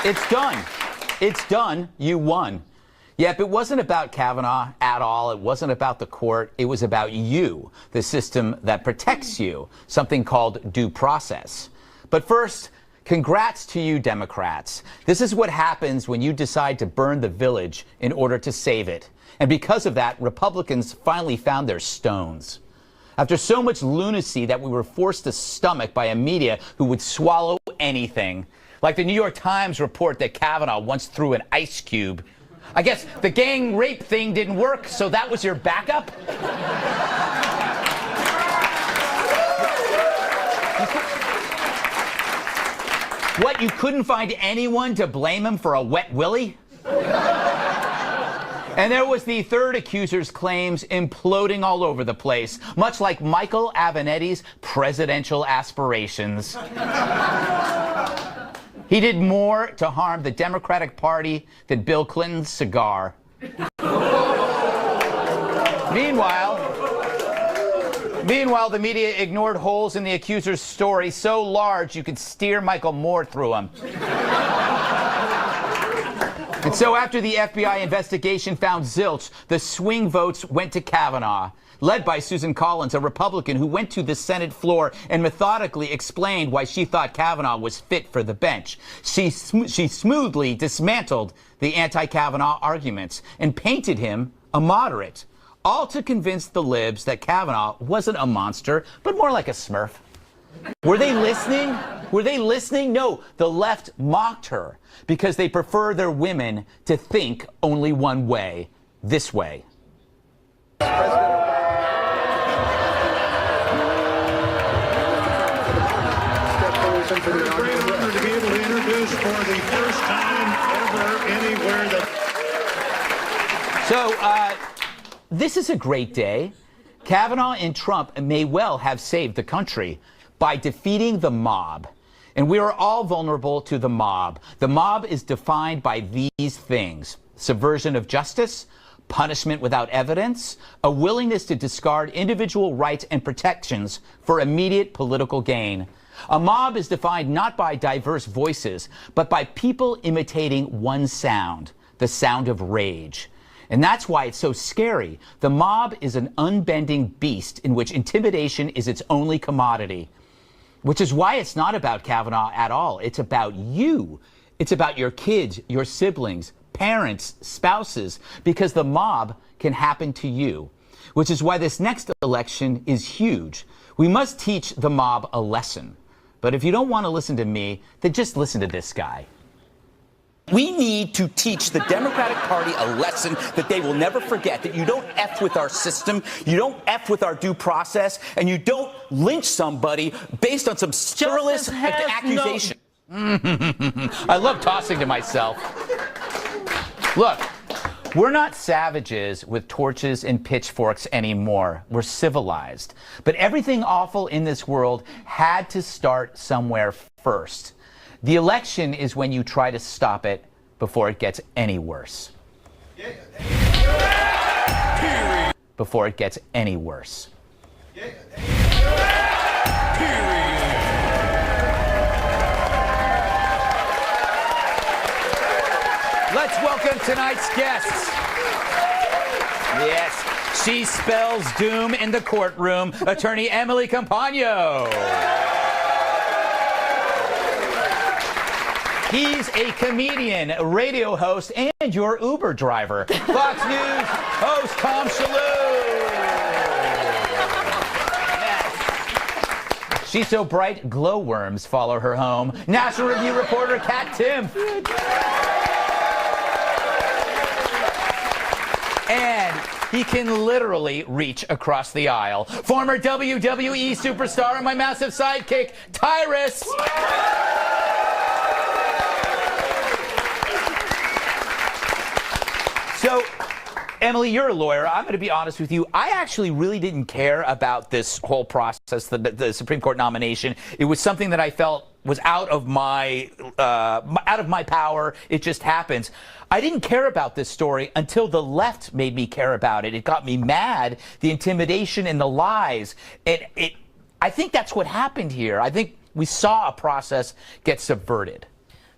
It's done. It's done. You won. Yep, it wasn't about Kavanaugh at all. It wasn't about the court. It was about you, the system that protects you, something called due process. But first, congrats to you, Democrats. This is what happens when you decide to burn the village in order to save it. And because of that, Republicans finally found their stones. After so much lunacy that we were forced to stomach by a media who would swallow anything, like the New York Times report that Kavanaugh once threw an ice cube. I guess the gang rape thing didn't work, so that was your backup? What, you couldn't find anyone to blame him for a wet willy? And there was the third accuser's claims imploding all over the place, much like Michael Avenatti's presidential aspirations. He did more to harm the Democratic Party than Bill Clinton's cigar. Meanwhile, the media ignored holes in the accuser's story so large you could steer Michael Moore through them. And so after the FBI investigation found zilch, the swing votes went to Kavanaugh, led by Susan Collins, a Republican who went to the Senate floor and methodically explained why she thought Kavanaugh was fit for the bench. She smoothly dismantled the anti-Kavanaugh arguments and painted him a moderate, all to convince the libs that Kavanaugh wasn't a monster, but more like a Smurf. Were they listening? Were they listening? No, the left mocked her because they prefer their women to think only one way, this way. It's a great honor to be able to introduce for the first time ever anywhere that... So, this is a great day. Kavanaugh and Trump may well have saved the country by defeating the mob. And we are all vulnerable to the mob. The mob is defined by these things: subversion of justice, punishment without evidence, a willingness to discard individual rights and protections for immediate political gain. A mob is defined not by diverse voices, but by people imitating one sound, the sound of rage. And that's why it's so scary. The mob is an unbending beast in which intimidation is its only commodity, which is why it's not about Kavanaugh at all. It's about you. It's about your kids, your siblings, parents, spouses, because the mob can happen to you, which is why this next election is huge. We must teach the mob a lesson. But if you don't want to listen to me, then just listen to this guy. We need to teach the Democratic Party a lesson that they will never forget, that you don't F with our system, you don't F with our due process, and you don't lynch somebody based on some scurrilous accusation. I love tossing to myself. Look, we're not savages with torches and pitchforks anymore. We're civilized. But everything awful in this world had to start somewhere first. The election is when you try to stop it before it gets any worse. Before it gets any worse. Let's welcome tonight's guests. Yes, she spells doom in the courtroom, attorney Emily Compagno. He's a comedian, a radio host, and your Uber driver. Fox News host Tom Shalhoub. Yes. She's so bright, glowworms follow her home. National Review reporter Kat Timpf. And he can literally reach across the aisle. Former WWE superstar and my massive sidekick, Tyrus. So, Emily, you're a lawyer. I'm going to be honest with you. I actually really didn't care about this whole process, the Supreme Court nomination. It was something that I felt was out of my power. It just happens. I didn't care about this story until the left made me care about it. It got me mad, the intimidation and the lies. I think that's what happened here. I think we saw a process get subverted.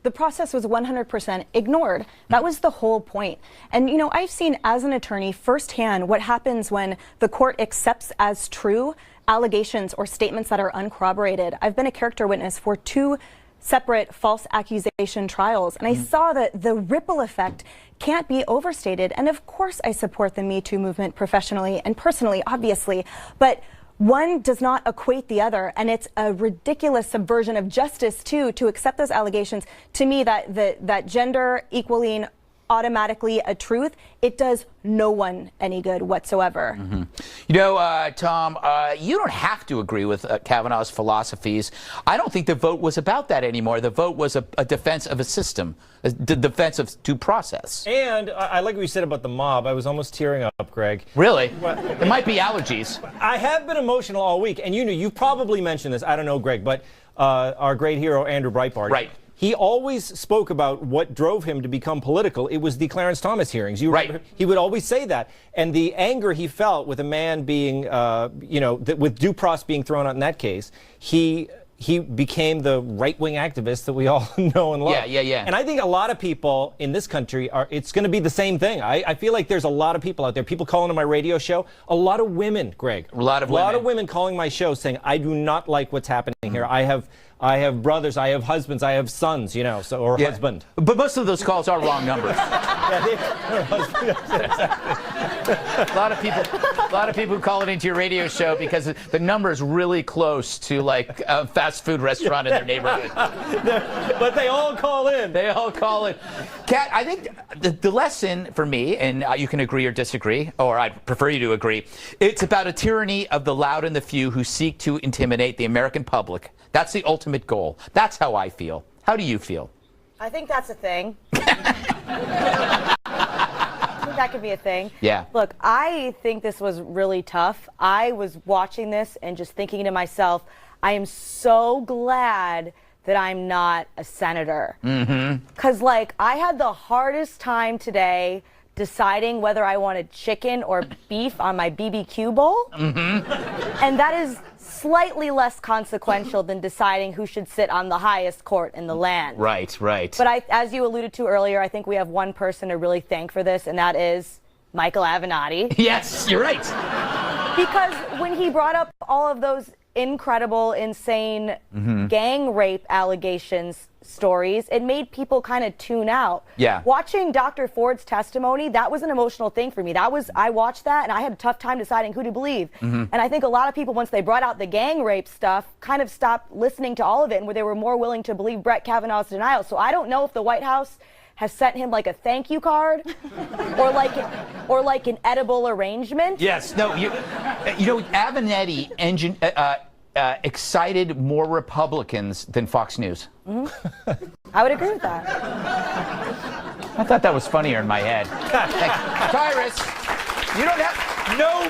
the process was 100% ignored. That was the whole point. And, you know, I've seen as an attorney firsthand what happens when the court accepts as true allegations or statements that are uncorroborated. I've been a character witness for 2 separate false accusation trials, and I saw that the ripple effect can't be overstated. And of course I support the Me Too movement professionally and personally, obviously, but one does not equate the other, and it's a ridiculous subversion of justice too to accept those allegations. To me, that gender equaling automatically a truth, it does no one any good whatsoever. You know, Tom, you don't have to agree with Kavanaugh's philosophies. I don't think the vote was about that anymore. The vote was a defense of a system, the defense of due process. And I like what you said about the mob. I was almost tearing up, Greg. Really? It might be allergies. I have been emotional all week, and you probably mentioned this. I don't know, Greg, but our great hero, Andrew Breitbart. Right. He always spoke about what drove him to become political. It was the Clarence Thomas hearings. Right. He would always say that. And the anger he felt with a man being, with due process being thrown out in that case, he became the right-wing activist that we all know and love. Yeah. And I think a lot of people in this country it's going to be the same thing. I feel like there's a lot of people out there, people calling to my radio show, a lot of women, Greg. A lot of women calling my show saying, I do not like what's happening here. I have brothers, I have husbands, I have sons, husband. But most of those calls are wrong numbers. A lot of people call it into your radio show because the number is really close to like a fast food restaurant in their neighborhood. But they all call in. They all call in. Kat, I think the lesson for me, and you can agree or disagree, or I'd prefer you to agree, it's about a tyranny of the loud and the few who seek to intimidate the American public. That's the ultimate goal. That's how I feel. How do you feel? I think that's a thing. That could be a thing. Yeah. Look, I think this was really tough. I was watching this and just thinking to myself, I am so glad that I'm not a senator. Because, I had the hardest time today deciding whether I wanted chicken or beef on my BBQ bowl. And that is slightly less consequential than deciding who should sit on the highest court in the land. Right. But as you alluded to earlier, I think we have one person to really thank for this, and that is Michael Avenatti. Yes, you're right. Because when he brought up all of those incredible, insane gang rape allegations stories, it made people kind of tune out. Yeah. Watching Dr. Ford's testimony, that was an emotional thing for me. I watched that and I had a tough time deciding who to believe. And I think a lot of people, once they brought out the gang rape stuff, kind of stopped listening to all of it, and where they were more willing to believe Brett Kavanaugh's denial. So I don't know if the White House has sent him like a thank you card or like an edible arrangement. Yes. No, Avenatti excited more Republicans than Fox News. I would agree with that. I thought that was funnier in my head. Tyrus, you don't have no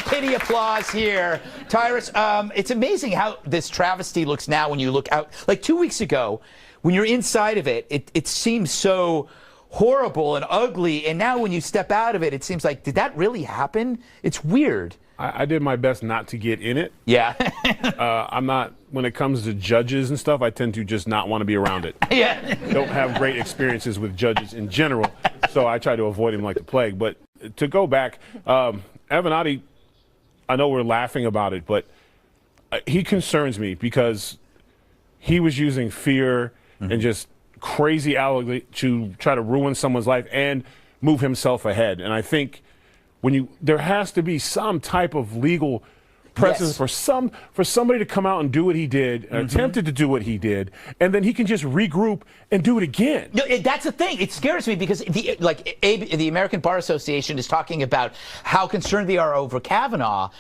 pity applause here. Tyrus, it's amazing how this travesty looks now when you look out. Like 2 weeks ago, when you're inside of it, it seems so horrible and ugly. And now when you step out of it, it seems like, did that really happen? It's weird. I did my best not to get in it. Yeah. I'm not, when it comes to judges and stuff, I tend to just not want to be around it. Yeah. Don't have great experiences with judges in general, so I try to avoid him like the plague. But to go back, Avenatti, I know we're laughing about it, but he concerns me because he was using fear and just crazy allegory to try to ruin someone's life and move himself ahead. And I think there has to be some type of legal precedent for somebody to come out and do what he did, attempted to do what he did, and then he can just regroup and do it again. No, that's the thing. It scares me because the American Bar Association is talking about how concerned they are over Kavanaugh.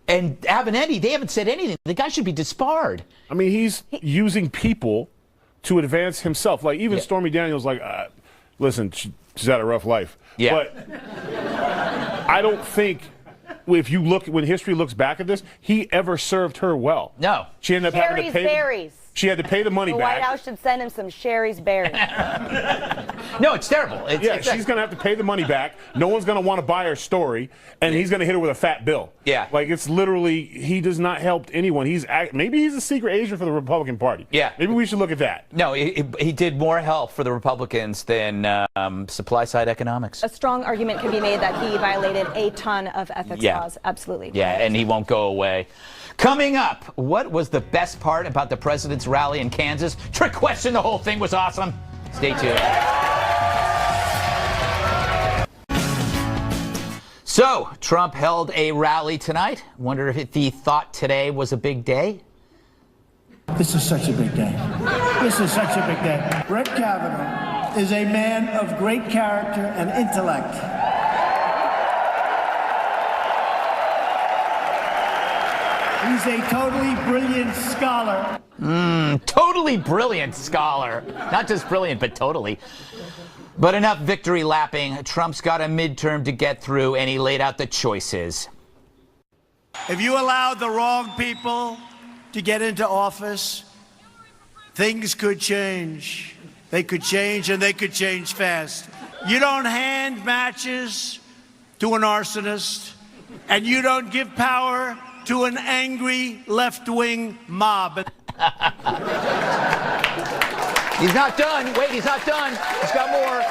And Avenatti, they haven't said anything. The guy should be disbarred. I mean, he's using people to advance himself. Like, even Stormy Daniels, listen, she's had a rough life. Yeah. But I don't think, if you look, when history looks back at this, he ever served her well. No. She ended up having to pay. Berries. She had to pay the money The back. White House should send him some Sherry's berries. No, it's terrible. She's going to have to pay the money back. No one's going to want to buy her story, and he's going to hit her with a fat bill. Yeah. Like, it's literally, he does not help anyone. Maybe he's a secret agent for the Republican Party. Yeah. Maybe we should look at that. No, he did more help for the Republicans than supply-side economics. A strong argument can be made that he violated a ton of ethics laws. Absolutely. Yeah, and he won't go away. Coming up, what was the best part about the president's rally in Kansas? Trick question, the whole thing was awesome. Stay tuned. So, Trump held a rally tonight. Wonder if he thought today was a big day? This is such a big day. This is such a big day. Brett Kavanaugh is a man of great character and intellect. He's a totally brilliant scholar. Totally brilliant scholar. Not just brilliant, but totally. But enough victory lapping. Trump's got a midterm to get through, and he laid out the choices. If you allowed the wrong people to get into office, things could change. They could change, and they could change fast. You don't hand matches to an arsonist, and you don't give power to an angry left-wing mob. He's not done. Wait, he's not done. He's got more.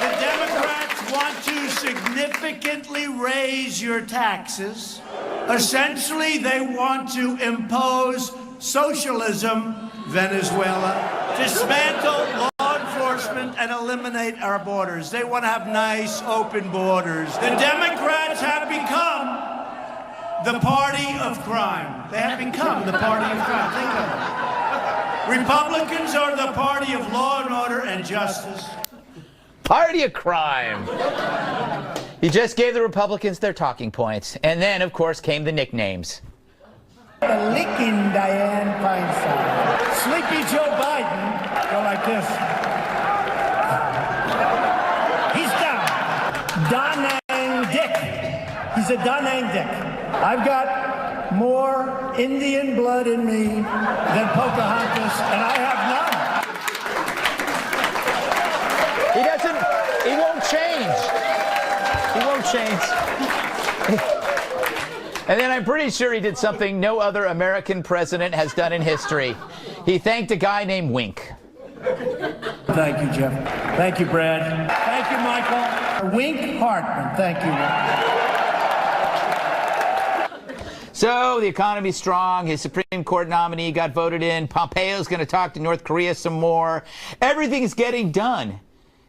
The Democrats want to significantly raise your taxes. Essentially, they want to impose socialism, Venezuela, dismantle law enforcement, and eliminate our borders. They want to have nice, open borders. The Democrats have become the party of crime. They have become the party of crime. Think of it. Republicans are the party of law and order and justice. Party of crime. He just gave the Republicans their talking points. And then, of course, came the nicknames. The licking Dianne Feinstein. Sleepy Joe Biden. Go like this. He's down. Da-nang Dick. He's a da-nang Dick. I've got more Indian blood in me than Pocahontas, and I have none. He won't change. He won't change. And then I'm pretty sure he did something no other American president has done in history. He thanked a guy named Wink. Thank you, Jeff. Thank you, Brad. Thank you, Michael. Wink Hartman. Thank you. So the economy's strong. His Supreme Court nominee got voted in. Pompeo's going to talk to North Korea some more. Everything's getting done.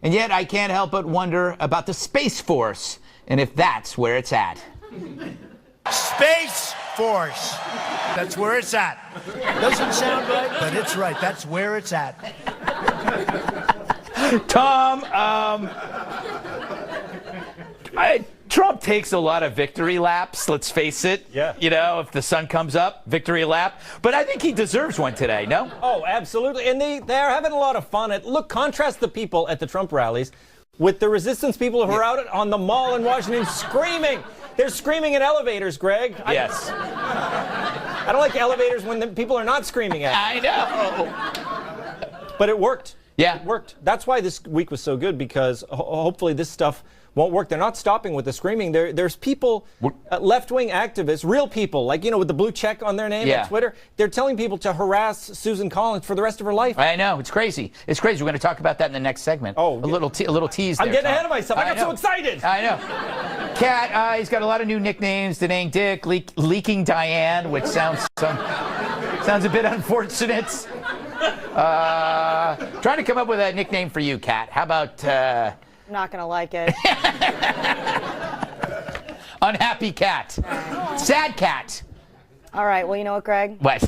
And yet I can't help but wonder about the Space Force and if that's where it's at. Space Force. That's where it's at. Doesn't sound right, but it's right. That's where it's at. Tom, Trump takes a lot of victory laps, let's face it. Yeah. You know, if the sun comes up, victory lap. But I think he deserves one today, no? Oh, absolutely. And they're having a lot of fun. Look, contrast the people at the Trump rallies with the resistance people who are out on the mall in Washington screaming. They're screaming in elevators, Greg. Yes. I don't like elevators when the people are not screaming at I know. But it worked. Yeah. It worked. That's why this week was so good, because hopefully this stuff won't work. They're not stopping with the screaming. There's people, left-wing activists, real people, like, you know, with the blue check on their name on Twitter. They're telling people to harass Susan Collins for the rest of her life. I know. It's crazy. It's crazy. We're going to talk about that in the next segment. Oh, a little tease there, I'm getting Tom. ahead of myself. I got so excited. I know. Cat, he's got a lot of new nicknames. Dang Dick, Leaking Diane, which sounds a bit unfortunate. Trying to come up with a nickname for you, Cat. How about... Not gonna like it. Unhappy Cat. Sad Cat. All right, well, you know what, Greg? What?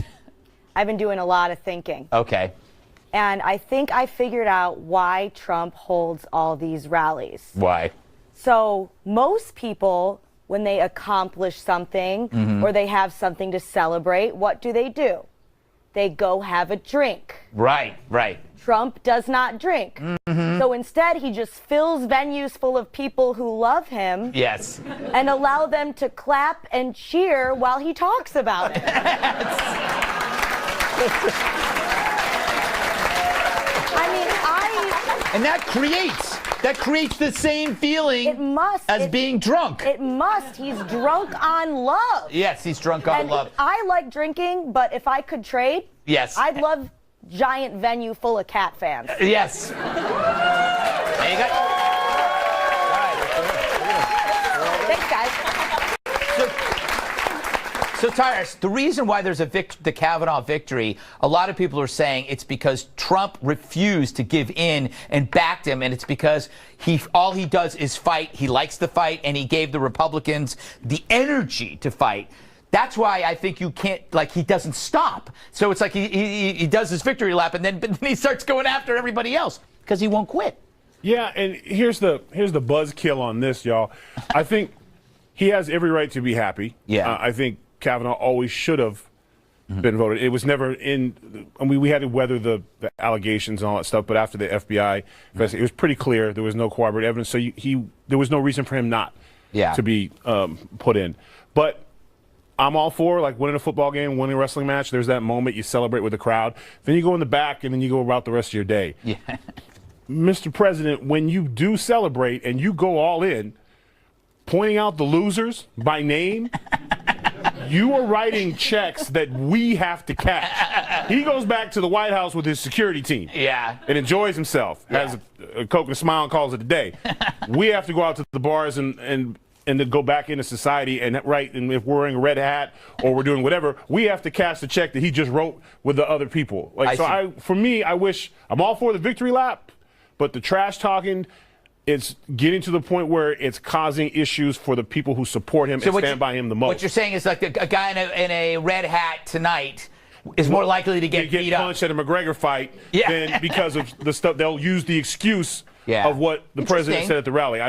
I've been doing a lot of thinking. Okay. And I think I figured out why Trump holds all these rallies. Why? So most people, when they accomplish something or they have something to celebrate, what do? They go have a drink. Right. Trump does not drink. So instead, he just fills venues full of people who love him. Yes. And allow them to clap and cheer while he talks about it. I And that creates the same feeling It must. as being drunk. It must. He's drunk on love. Yes, he's drunk on love. I like drinking, but if I could trade, Yes. I'd love giant venue full of cat fans. Yes. There you go. All right. Thanks, guys. So Tyrus, the reason why there's the Kavanaugh victory, a lot of people are saying it's because Trump refused to give in and backed him, and it's because all he does is fight. He likes to fight, and he gave the Republicans the energy to fight. That's why I think you can't, he doesn't stop. So it's like he does his victory lap, but then he starts going after everybody else because he won't quit. Yeah, and here's the buzzkill on this, y'all. I think he has every right to be happy. Yeah. I think Kavanaugh always should have been voted. It was never in. I mean, we had to weather the allegations and all that stuff, but after the FBI investigation, it was pretty clear there was no corroborated evidence. So there was no reason for him not to be put in. But I'm all for winning a football game, winning a wrestling match. There's that moment you celebrate with the crowd. Then you go in the back and then you go about the rest of your day. Yeah. Mr. President, when you do celebrate and you go all in, pointing out the losers by name, you are writing checks that we have to cash. He goes back to the White House with his security team. Yeah. And enjoys himself, has a Coke and a smile and calls it a day. We have to go out to the bars and to go back into society and if we're wearing a red hat or we're doing whatever, we have to cash the check that he just wrote with the other people. For me, I'm all for the victory lap, but the trash talking, it's getting to the point where it's causing issues for the people who support him and stand by him the most. What you're saying is a guy in a red hat tonight is more likely to get beat up. Punched at a McGregor fight than because of the stuff. They'll use the excuse of what the president said at the rally.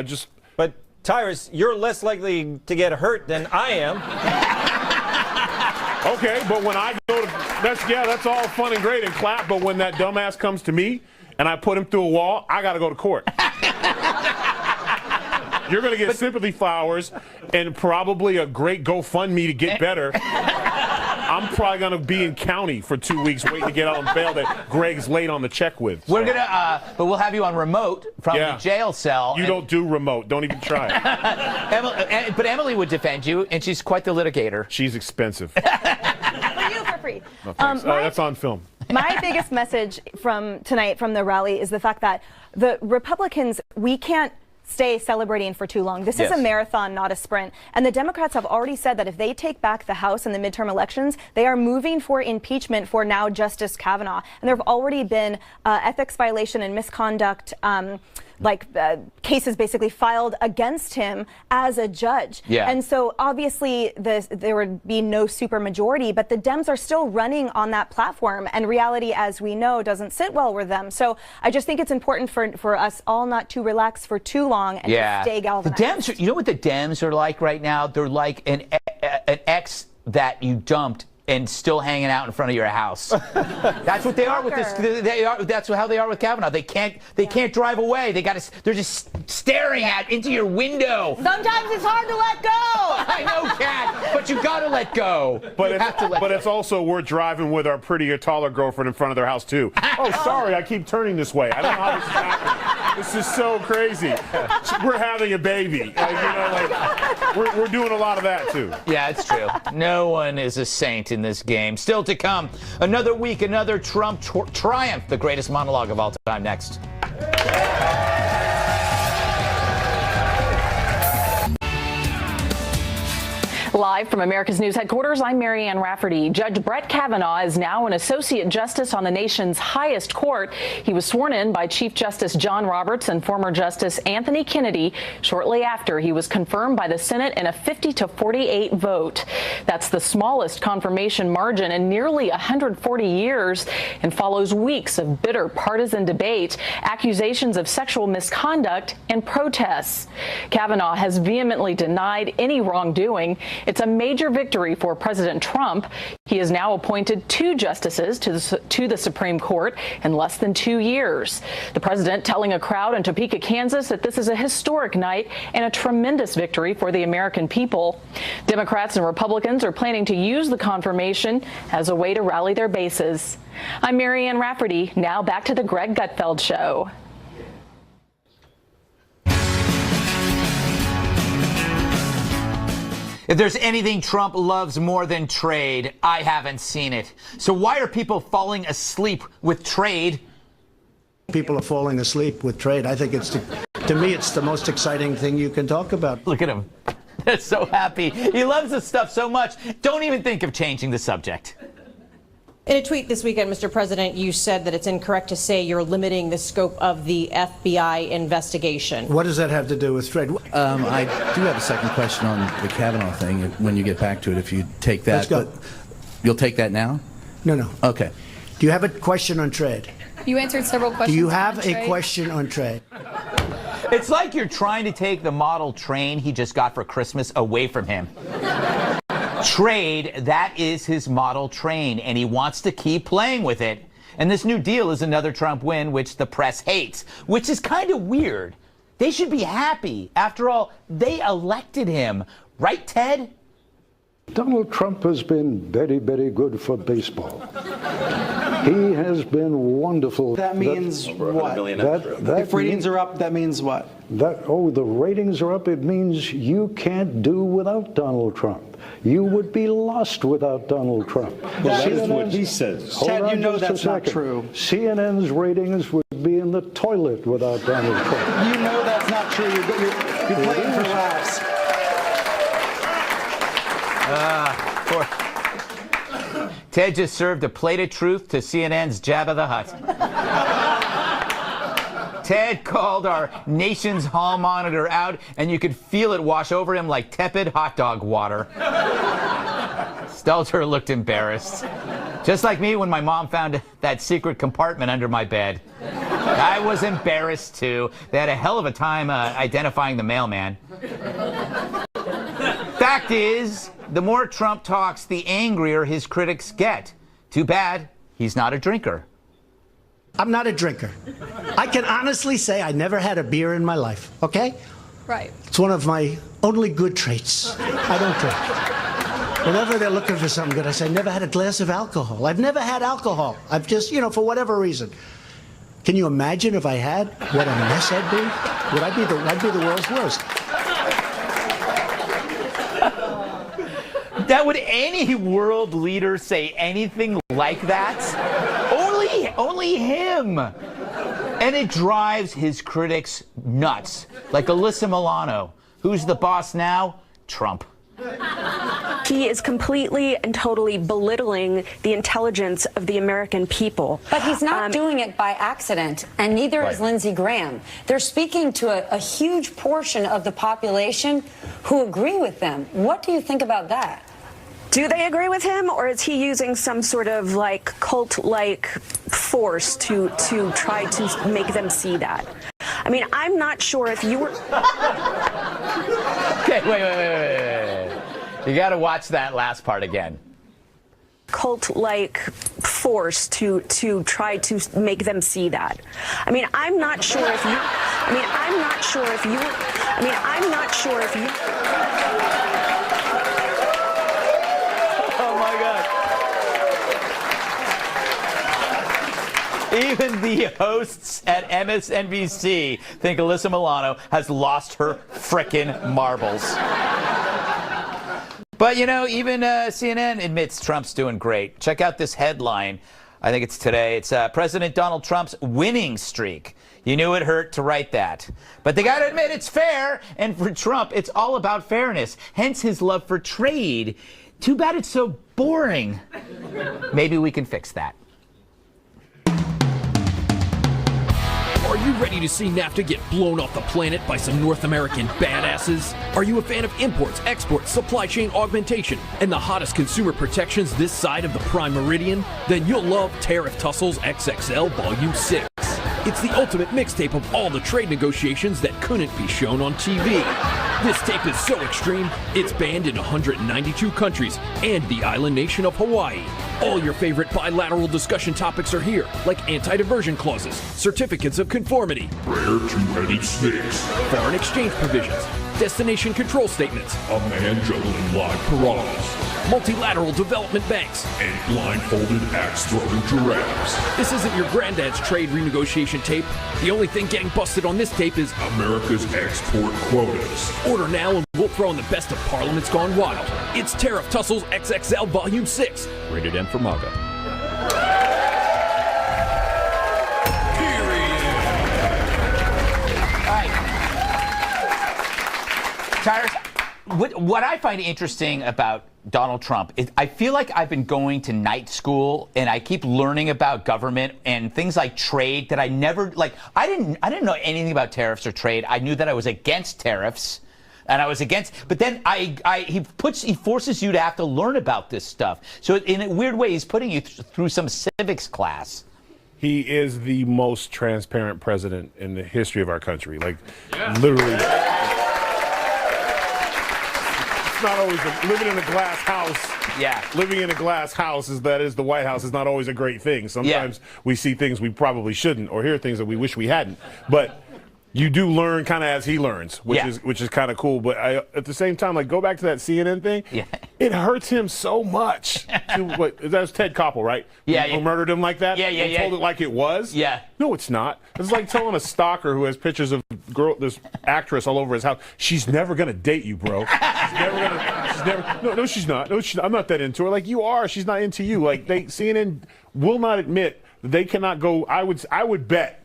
But Tyrus, you're less likely to get hurt than I am. Okay, but when I go to that's all fun and great and clap. But when that dumbass comes to me and I put him through a wall, I got to go to court. You're going to get sympathy flowers and probably a great GoFundMe to get better. I'm probably going to be in county for 2 weeks waiting to get on bail that Greg's late on the check with. So. But we'll have you on remote from the jail cell. You don't do remote. Don't even try it. But Emily would defend you, and she's quite the litigator. She's expensive. For you for free. No, that's on film. My biggest message from tonight from the rally is the fact that the Republicans, we can't stay celebrating for too long. This is a marathon, not a sprint. And the Democrats have already said that if they take back the House in the midterm elections, they are moving for impeachment for now Justice Kavanaugh. And there have already been ethics violation and misconduct cases basically filed against him as a judge. Yeah. And so obviously there would be no supermajority, but the Dems are still running on that platform, and reality, as we know, doesn't sit well with them. So I just think it's important for us all not to relax for too long and to stay galvanized. The Dems, you know what the Dems are like right now? They're like an ex that you dumped and still hanging out in front of your house. That's what they are with this. That's how they are with Kavanaugh. They can't drive away. They're just staring into your window. Sometimes it's hard to let go. I know, Kat, but you got to let go. But it's also we're driving with our prettier, taller girlfriend in front of their house too. Oh, sorry, I keep turning this way. I don't know how this is happening. This is so crazy. We're having a baby. We're doing a lot of that too. Yeah, it's true. No one is a saint in this game. Still to come, another week, another Trump triumph. The greatest monologue of all time next. Live from America's News headquarters, I'm Marianne Rafferty. Judge Brett Kavanaugh is now an associate justice on the nation's highest court. He was sworn in by Chief Justice John Roberts and former Justice Anthony Kennedy shortly after he was confirmed by the Senate in a 50-48 vote. That's the smallest confirmation margin in nearly 140 years and follows weeks of bitter partisan debate, accusations of sexual misconduct, and protests. Kavanaugh has vehemently denied any wrongdoing. It's a major victory for President Trump. He has now appointed 2 justices to the Supreme Court in less than 2 years. The president telling a crowd in Topeka, Kansas, that this is a historic night and a tremendous victory for the American people. Democrats and Republicans are planning to use the confirmation as a way to rally their bases. I'm Marianne Rafferty. Now back to the Greg Gutfeld Show. If there's anything Trump loves more than trade, I haven't seen it. So why are people falling asleep with trade? People are falling asleep with trade. I think to me, it's the most exciting thing you can talk about. Look at him. They're so happy. He loves this stuff so much. Don't even think of changing the subject. In a tweet this weekend, Mr. President, you said that it's incorrect to say you're limiting the scope of the FBI investigation. What does that have to do with trade? I do have a second question on the Kavanaugh thing when you get back to it, if you take that. Let's go. But you'll take that now? No. Okay. Do you have a question on trade? You answered several questions. Do you have on a trade. question on trade? It's like you're trying to take the model train he just got for Christmas away from him. Trade, that is his model train, and he wants to keep playing with it. And this new deal is another Trump win, which the press hates, which is kind of weird. They should be happy. After all, they elected him. Right, Ted? Donald Trump has been very, very good for baseball. He has been wonderful. That means what? If ratings are up, that means what? The ratings are up. It means you can't do without Donald Trump. You would be lost without Donald Trump. That is what he says. Ted, you know that's not true. CNN's ratings would be in the toilet without Donald Trump. You know that's not true. You're playing for laughs. Ted just served a plate of truth to CNN's Jabba the Hutt. Ted called our nation's hall monitor out, and you could feel it wash over him like tepid hot dog water. Stelter looked embarrassed. Just like me when my mom found that secret compartment under my bed. I was embarrassed, too. They had a hell of a time identifying the mailman. Fact is, the more Trump talks, the angrier his critics get. Too bad he's not a drinker. I'm not a drinker. I can honestly say I never had a beer in my life, okay? Right. It's one of my only good traits. I don't drink. Whenever they're looking for something good, I say, I never had a glass of alcohol. I've never had alcohol. I've just, for whatever reason. Can you imagine if I had, what a mess I'd be? I'd be the world's worst. That would any world leader say anything like that? Only him. And it drives his critics nuts. Like Alyssa Milano. Who's the boss now? Trump. He is completely and totally belittling the intelligence of the American people. But he's not doing it by accident, and neither is Lindsey Graham. They're speaking to a huge portion of the population who agree with them. What do you think about that? Do they agree with him, or is he using some sort of cult-like force to try to make them see that? I mean, I'm not sure if you were... Okay, wait. You got to watch that last part again. Cult-like force to try to make them see that. I mean, I'm not sure if you... I'm not sure if you... Oh my God. Even the hosts at MSNBC think Alyssa Milano has lost her frickin' marbles. But, even CNN admits Trump's doing great. Check out this headline. I think it's today. It's President Donald Trump's winning streak. You knew it hurt to write that. But they got to admit it's fair. And for Trump, it's all about fairness. Hence his love for trade. Too bad it's so boring. Maybe we can fix that. Are you ready to see NAFTA get blown off the planet by some North American badasses? Are you a fan of imports, exports, supply chain augmentation, and the hottest consumer protections this side of the Prime Meridian? Then you'll love Tariff Tussles XXL Volume 6. It's the ultimate mixtape of all the trade negotiations that couldn't be shown on TV. This tape is so extreme, it's banned in 192 countries and the island nation of Hawaii. All your favorite bilateral discussion topics are here, like anti-diversion clauses, certificates of conformity, rare two-headed snakes, foreign exchange provisions, destination control statements, a man juggling live piranhas, multilateral development banks, and blindfolded axe-throwing giraffes. This isn't your granddad's trade renegotiation tape. The only thing getting busted on this tape is America's export quotas. Order now and we'll throw in the best of Parliament's Gone Wild. It's Tariff Tussles XXL Volume 6. Rated M for MAGA. Tyrus, what I find interesting about Donald Trump is I feel like I've been going to night school and I keep learning about government and things like trade that I never like. I didn't know anything about tariffs or trade. I knew that I was against tariffs. And I was against, but then he forces you to have to learn about this stuff. So in a weird way, he's putting you through some civics class. He is the most transparent president in the history of our country. Like, literally. It's not always living in a glass house. Yeah. Living in a glass house is the White House is not always a great thing. Sometimes we see things we probably shouldn't, or hear things that we wish we hadn't. But you do learn kind of as he learns, which is kind of cool. But at the same time, like, go back to that CNN thing. Yeah. It hurts him so much. That was Ted Koppel, right? Who murdered him like that? And told it like it was? Yeah. No, it's not. It's like telling a stalker who has pictures of this actress all over his house, she's never going to date you, bro. No, she's not. No, I'm not that into her. Like, you are. She's not into you. Like, CNN will not admit that they cannot go. I would bet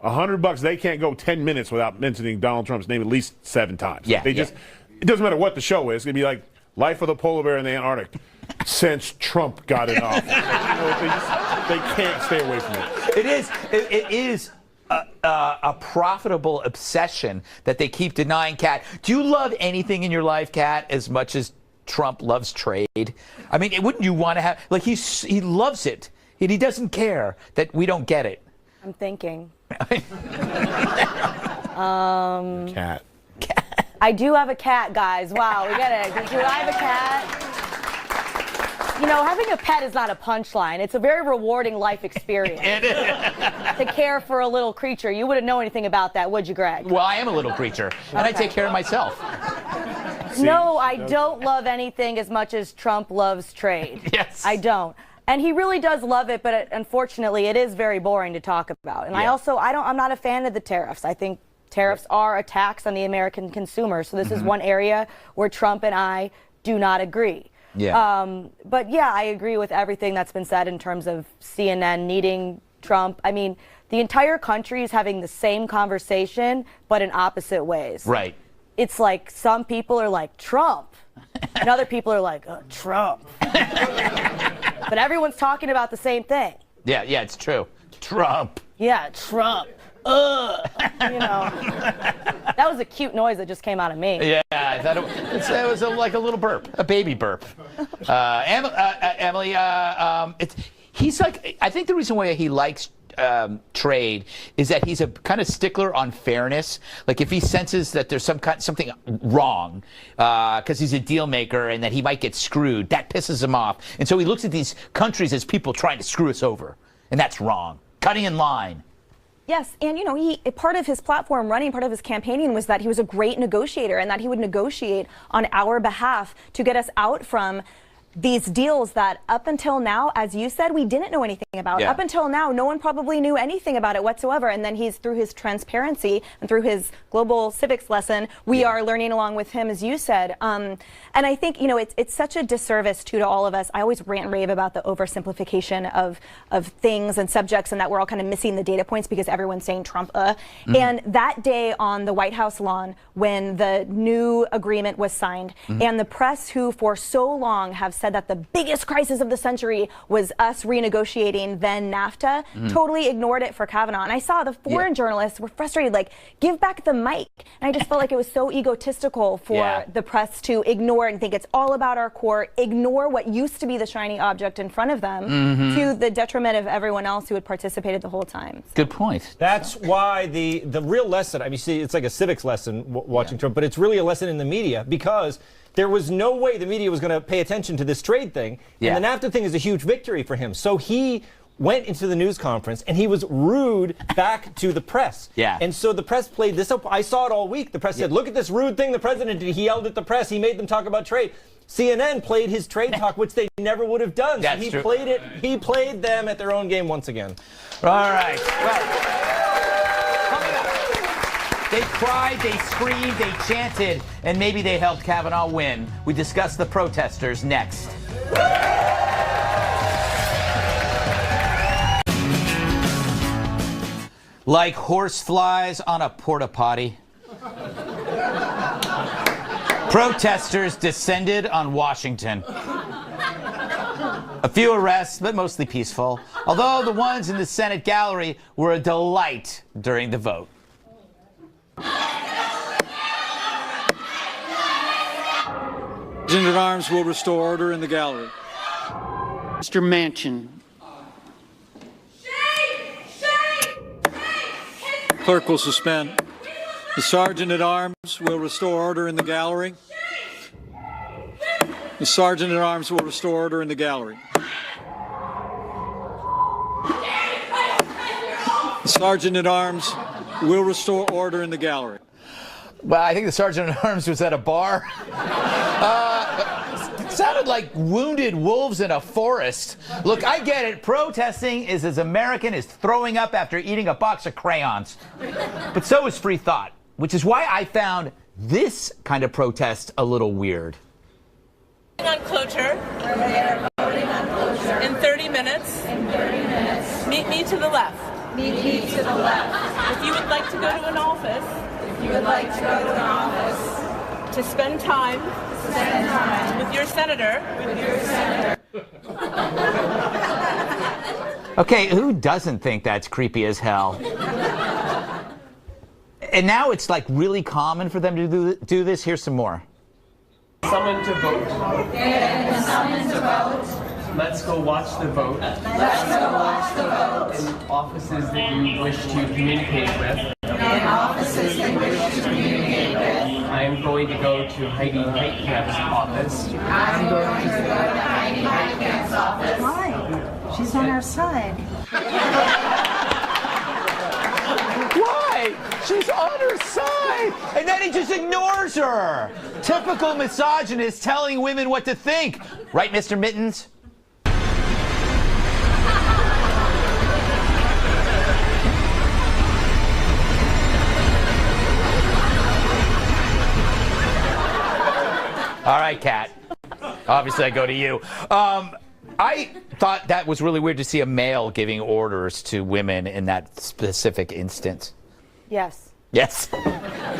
$100 they can't go 10 minutes without mentioning Donald Trump's name at least 7 times. Yeah, it doesn't matter what the show is. It's gonna be like Life of the Polar Bear in the Antarctic since Trump got it off. They can't stay away from it. It is a profitable obsession that they keep denying, Kat. Do you love anything in your life, Kat, as much as Trump loves trade? I mean, wouldn't you want to have, like, he loves it, and he doesn't care that we don't get it. I'm thinking. Cat. I do have a cat, guys. Wow, do I have a cat? You know, having a pet is not a punchline. It's a very rewarding life experience. It is. To care for a little creature. You wouldn't know anything about that, would you, Greg? Well, I am a little creature, and I take care of myself. No, I don't love anything as much as Trump loves trade. Yes. I don't. And he really does love it, but unfortunately, it is very boring to talk about. And I'm not a fan of the tariffs. I think tariffs are a tax on the American consumer. So this is one area where Trump and I do not agree. Yeah. But yeah, I agree with everything that's been said in terms of CNN needing Trump. I mean, the entire country is having the same conversation, but in opposite ways. Right. It's like some people are like, Trump. And other people are like, Trump. But everyone's talking about the same thing. Yeah, it's true. Trump. Yeah, Trump. You know, that was a cute noise that just came out of me. Yeah, I thought it was like a little burp, a baby burp. Emily, he's like, I think the reason why he likes trade is that he's a kind of stickler on fairness. Like, if he senses that there's something wrong because he's a deal maker and that he might get screwed, that pisses him off. And so he looks at these countries as people trying to screw us over, and that's wrong. Cutting in line. Yes, and you know, part of his platform running, part of his campaigning was that he was a great negotiator and that he would negotiate on our behalf to get us out from these deals that up until now, as you said, we didn't know anything about. Yeah. Up until now, no one probably knew anything about it whatsoever. And then through his transparency and through his global civics lesson, we are learning along with him, as you said. And I think, you know, it's such a disservice to all of us. I always rant and rave about the oversimplification of things and subjects, and that we're all kind of missing the data points because everyone's saying Trump. And that day on the White House lawn, when the new agreement was signed, and the press, who for so long have said that the biggest crisis of the century was us renegotiating then NAFTA, totally ignored it for Kavanaugh. And I saw the foreign journalists were frustrated, like, give back the mic. And I just felt like it was so egotistical for the press to ignore and think it's all about our court, ignore what used to be the shiny object in front of them, to the detriment of everyone else who had participated the whole time. Good point. That's why the real lesson, I mean, see, it's like a civics lesson watching Trump, but it's really a lesson in the media, because there was no way the media was going to pay attention to this trade thing. And the NAFTA thing is a huge victory for him. So he went into the news conference and he was rude back to the press. Yeah. And so the press played this up. I saw it all week. The press said, look at this rude thing the president did. He yelled at the press. He made them talk about trade. CNN played his trade talk, which they never would have done. That's so he true. played it. He played them at their own game once again. All right. Well, coming up, they cried, they screamed, they chanted, and maybe they helped Kavanaugh win. We discuss the protesters next. Like horse flies on a porta potty, protesters descended on Washington. A few arrests, but mostly peaceful, although the ones in the Senate gallery were a delight during the vote. Sergeant at Arms will restore order in the gallery. Mr. Manchin. Clerk will suspend. The Sergeant at Arms will restore order in the gallery. The Sergeant at Arms will restore order in the gallery. The Sergeant at Arms will restore order in the gallery. Well, I think the Sergeant at Arms was at a bar. It sounded like wounded wolves in a forest. Look, I get it. Protesting is as American as throwing up after eating a box of crayons. But so is free thought, which is why I found this kind of protest a little weird. On cloture. Voting on cloture. In 30 minutes. Meet me to the left. Meet me to the left. If you would like to go to an office. If you would like to go to an office. To spend time. With your senator. Okay, who doesn't think that's creepy as hell? And now it's like really common for them to do this. Here's some more. Summoned to vote. Summoned to vote. Let's go watch the vote. Let's go watch the vote. In offices that you wish to communicate with. In offices that you wish to communicate with. I am going to go to Heidi Heitkamp's office. I'm going to go to Heidi Heitkamp's office. Why? She's on our side. Why? She's on her side. And then he just ignores her. Typical misogynist telling women what to think. Right, Mr. Mittens? All right, Kat. Obviously, I go to you. I thought that was really weird to see a male giving orders to women in that specific instance. Yes. Yes.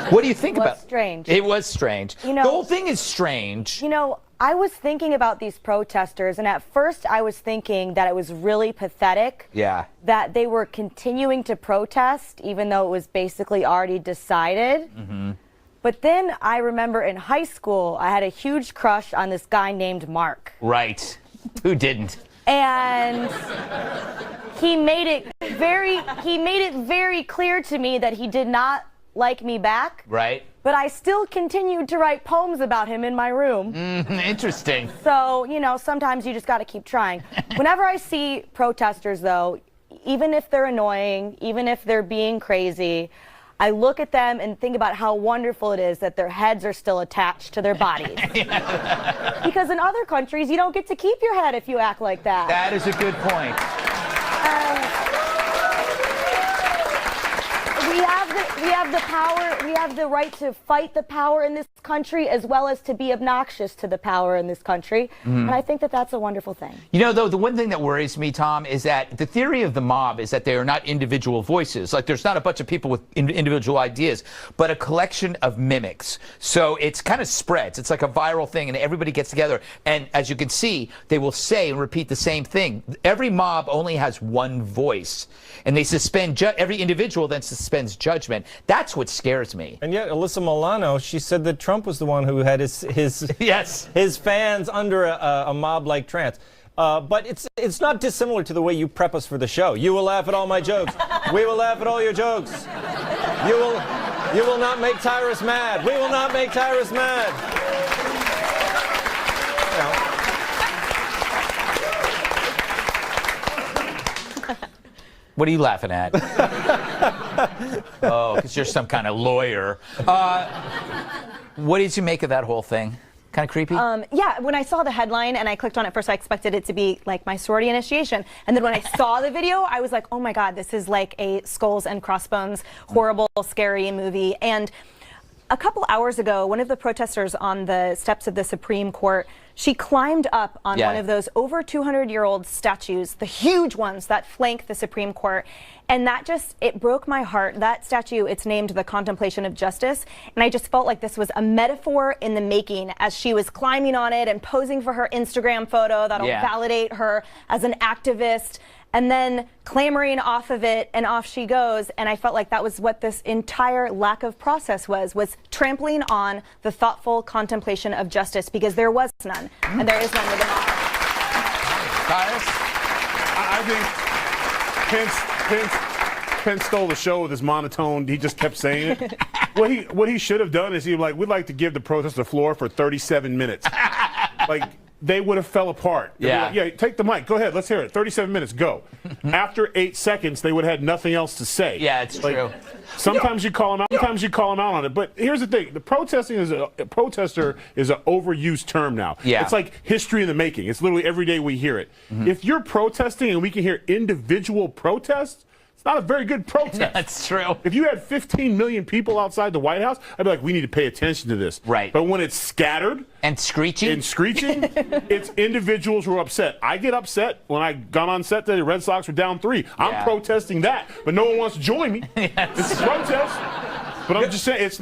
What do you think about it? It was strange. It was strange. You know, the whole thing is strange. You know, I was thinking about these protesters, and at first I was thinking that it was really pathetic. Yeah. That they were continuing to protest, even though it was basically already decided. Mm-hmm. But then I remember in high school, I had a huge crush on this guy named Mark. Right. Who didn't? And he made it very clear to me that he did not like me back. Right. But I still continued to write poems about him in my room. Interesting. So, you know, sometimes you just got to keep trying. Whenever I see protesters, though, even if they're annoying, even if they're being crazy, I look at them and think about how wonderful it is that their heads are still attached to their bodies. Because in other countries, you don't get to keep your head if you act like that. That is a good point. We have the power, we have the right to fight the power in this country as well as to be obnoxious to the power in this country. And I think that that's a wonderful thing. You know, though, the one thing that worries me, Tom, is that the theory of the mob is that they are not individual voices. Like, there's not a bunch of people with individual ideas, but a collection of mimics. So it's kind of spreads. It's like a viral thing, and everybody gets together. And as you can see, they will say and repeat the same thing. Every mob only has one voice, and they suspend every individual then suspends judgment. That's what scares me. And yet, Alyssa Milano, she said that Trump was the one who had his fans under a mob-like trance. But it's not dissimilar to the way you prep us for the show. You will laugh at all my jokes. We will laugh at all your jokes. You will not make Tyrus mad. We will not make Tyrus mad. What are you laughing at? Oh, because you're some kind of lawyer. What did you make of that whole thing? Kind of creepy? Yeah, when I saw the headline and I clicked on it first, I expected it to be like my sorority initiation. And then when I saw the video, I was like, oh my God, this is like a Skulls and Crossbones, horrible, scary movie. And a couple hours ago, one of the protesters on the steps of the Supreme Court, she climbed up on one of those over 200-year-old statues, the huge ones that flank the Supreme Court. And that just, it broke my heart. That statue, it's named the Contemplation of Justice. And I just felt like this was a metaphor in the making as she was climbing on it and posing for her Instagram photo that'll validate her as an activist, and then clambering off of it, and off she goes. And I felt like that was what this entire lack of process was trampling on the thoughtful contemplation of justice, because there was none, and there is none with the mob. I think Pence stole the show with his monotone. He just kept saying it. What he should have done is he was like, we'd like to give the protest the floor for 37 minutes. Like, they would have fell apart. Yeah. Like, take the mic. Go ahead. Let's hear it. 37 minutes. Go. After 8 seconds, they would have had nothing else to say. Yeah, it's true. Sometimes you call them out. Sometimes you call them out on it. But here's the thing: the protester is an overused term now. Yeah. It's like history in the making. It's literally every day we hear it. If you're protesting and we can hear individual protests, it's not a very good protest. That's true. If you had 15 million people outside the White House, I'd be like, we need to pay attention to this. Right. But when it's scattered and screeching, it's individuals who are upset. I get upset when I got on set that the Red Sox were down 3. I'm protesting that, but no one wants to join me. It's a protest. But I'm just saying, it's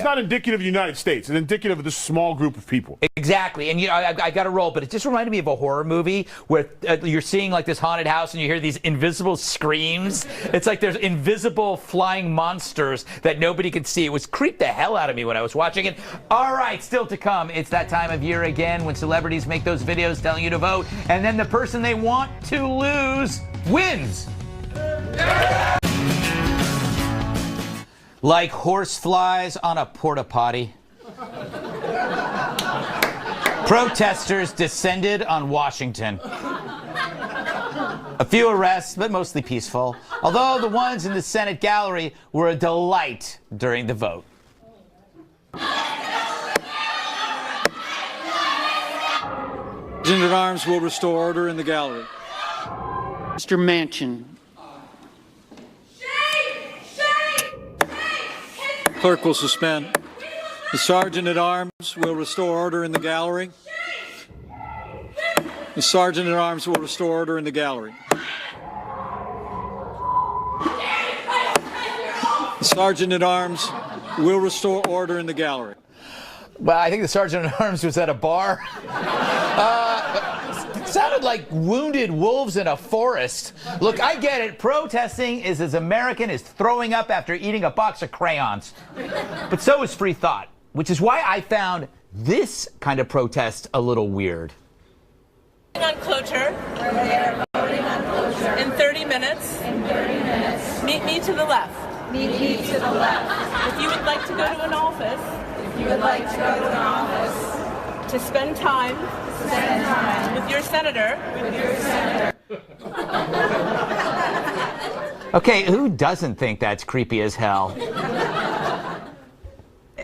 not indicative of the United States. It's indicative of this small group of people. Exactly. And, you know, I got to roll, but it just reminded me of a horror movie where you're seeing, like, this haunted house and you hear these invisible screams. It's like there's invisible flying monsters that nobody could see. It was creeped the hell out of me when I was watching it. All right, still to come. It's that time of year again when celebrities make those videos telling you to vote, and then the person they want to lose wins. Like horseflies on a porta potty. Protesters descended on Washington. A few arrests, but mostly peaceful, although the ones in the Senate gallery were a delight during the vote. Sergeant at Arms will restore order in the gallery. Mr. Manchin. Clerk will suspend. The Sergeant at Arms will restore order in the gallery. The Sergeant at Arms will restore order in the gallery. The Sergeant at Arms will restore order in the gallery. Well, I think the Sergeant at Arms was at a bar. It sounded like wounded wolves in a forest. Look, I get it. Protesting is as American as throwing up after eating a box of crayons. But so is free thought, which is why I found this kind of protest a little weird. On cloture. In 30 minutes. Meet me to the left. Meet me to the left. If you would like to go to an office. To spend time. With your senator. Okay, who doesn't think that's creepy as hell?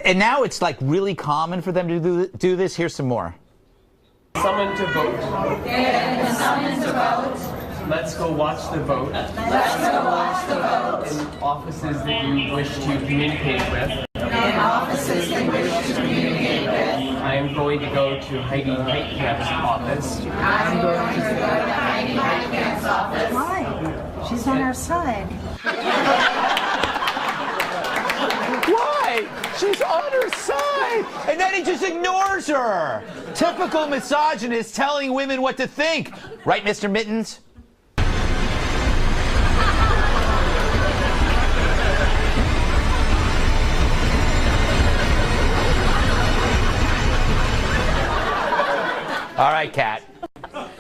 And now it's like really common for them to do this. Here's some more. Someone to vote. Let's go watch the vote. In offices that you wish to communicate with. I am going to go to Heidi Heitkamp's office. Why? She's on our side. Why? She's on her side. And then he just ignores her. Typical misogynist telling women what to think. Right, Mr. Mittens? All right, Kat.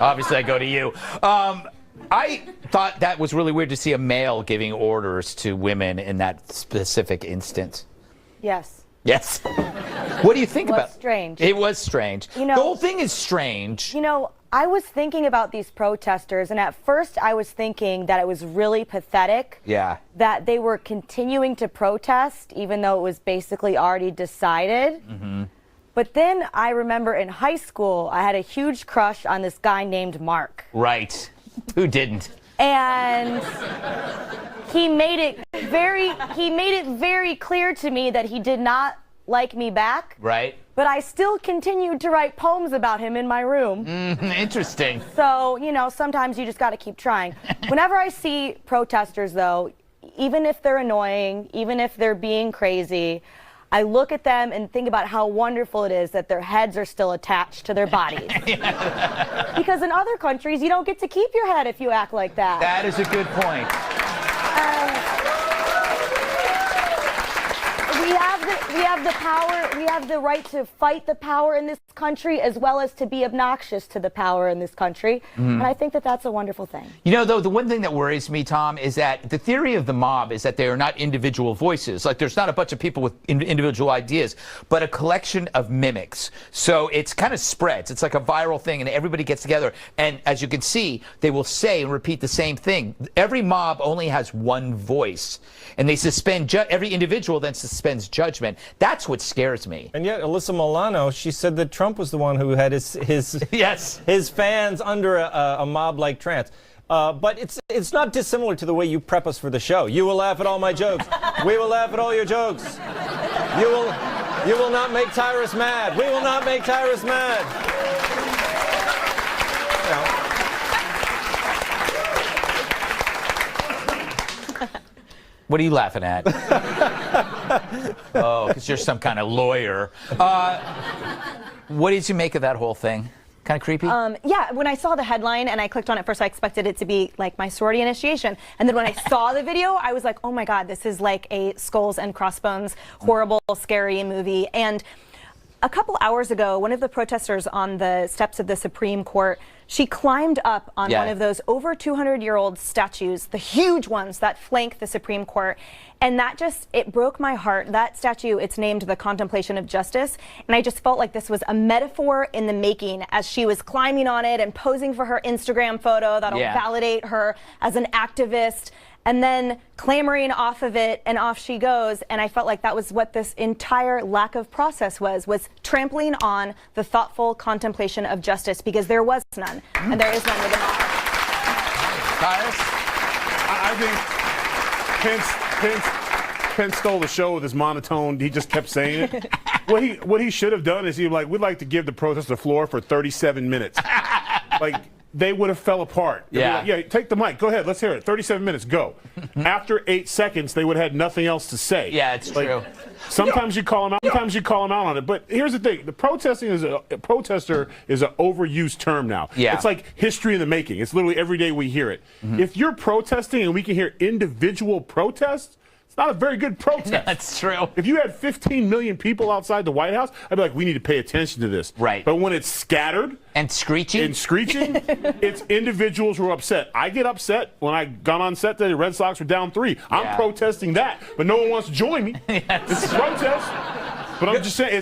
Obviously, I go to you. I thought that was really weird to see a male giving orders to women in that specific instance. Yes. Yes. What do you think about it? Strange. It was strange. You know, the whole thing is strange. You know, I was thinking about these protesters, and at first I was thinking that it was really pathetic that they were continuing to protest even though it was basically already decided. But then I remember in high school, I had a huge crush on this guy named Mark. Right. Who didn't? And he made it very clear to me that he did not like me back. Right. But I still continued to write poems about him in my room. Interesting. So, you know, sometimes you just got to keep trying. Whenever I see protesters, though, even if they're annoying, even if they're being crazy, I look at them and think about how wonderful it is that their heads are still attached to their bodies. Because in other countries, you don't get to keep your head if you act like that. That is a good point. We have the power, we have the right to fight the power in this country as well as to be obnoxious to the power in this country. And I think that that's a wonderful thing. You know, though, the one thing that worries me, Tom, is that the theory of the mob is that they are not individual voices. Like, there's not a bunch of people with individual ideas, but a collection of mimics. So it's kind of spreads. It's like a viral thing, and everybody gets together. And as you can see, they will say and repeat the same thing. Every mob only has one voice, and they suspend every individual then suspends judgment. That's what scares me. And yet, Alyssa Milano, she said that Trump was the one who had his fans under a mob-like trance. But it's not dissimilar to the way you prep us for the show. You will laugh at all my jokes. We will laugh at all your jokes. You will not make Tyrus mad. We will not make Tyrus mad. What are you laughing at? Oh, because you're some kind of lawyer. What did you make of that whole thing? Kind of creepy? Yeah, when I saw the headline and I clicked on it first, I expected it to be like my sorority initiation. And then when I saw the video, I was like, oh my God, this is like a Skulls and Crossbones, horrible, scary movie. And a couple hours ago, one of the protesters on the steps of the Supreme Court, she climbed up on one of those over 200-year-old statues, the huge ones that flank the Supreme Court. And that just, it broke my heart. That statue, it's named the Contemplation of Justice. And I just felt like this was a metaphor in the making as she was climbing on it and posing for her Instagram photo that'll validate her as an activist, and then clambering off of it, and off she goes. And I felt like that was what this entire lack of process was trampling on the thoughtful contemplation of justice, because there was none, and there is none with the mob. I think Pence stole the show with his monotone. He just kept saying it. What he should have done is we'd like to give the protest the floor for 37 minutes. Like, they would have fell apart. Yeah, take the mic. Go ahead. Let's hear it. 37 minutes. Go. After 8 seconds, they would have had nothing else to say. Yeah, it's true. Sometimes you call them out. Sometimes you call them out on it. But here's the thing: the protester is an overused term now. Yeah. It's like history in the making. It's literally every day we hear it. If you're protesting and we can hear individual protests, it's not a very good protest. That's true. If you had 15 million people outside the White House, I'd be like, we need to pay attention to this. Right. But when it's scattered and screeching, it's individuals who are upset. I get upset when I got on set that the Red Sox were down 3. I'm protesting that, but no one wants to join me. It's a protest. But I'm just saying,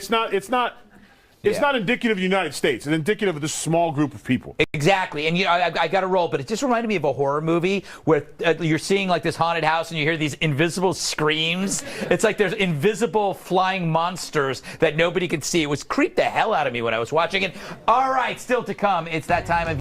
it's not indicative of the United States. It's indicative of this small group of people. Exactly. And, you know, I got to roll, but it just reminded me of a horror movie where you're seeing, like, this haunted house and you hear these invisible screams. It's like there's invisible flying monsters that nobody can see. It was creeped the hell out of me when I was watching it. All right, still to come. It's that time of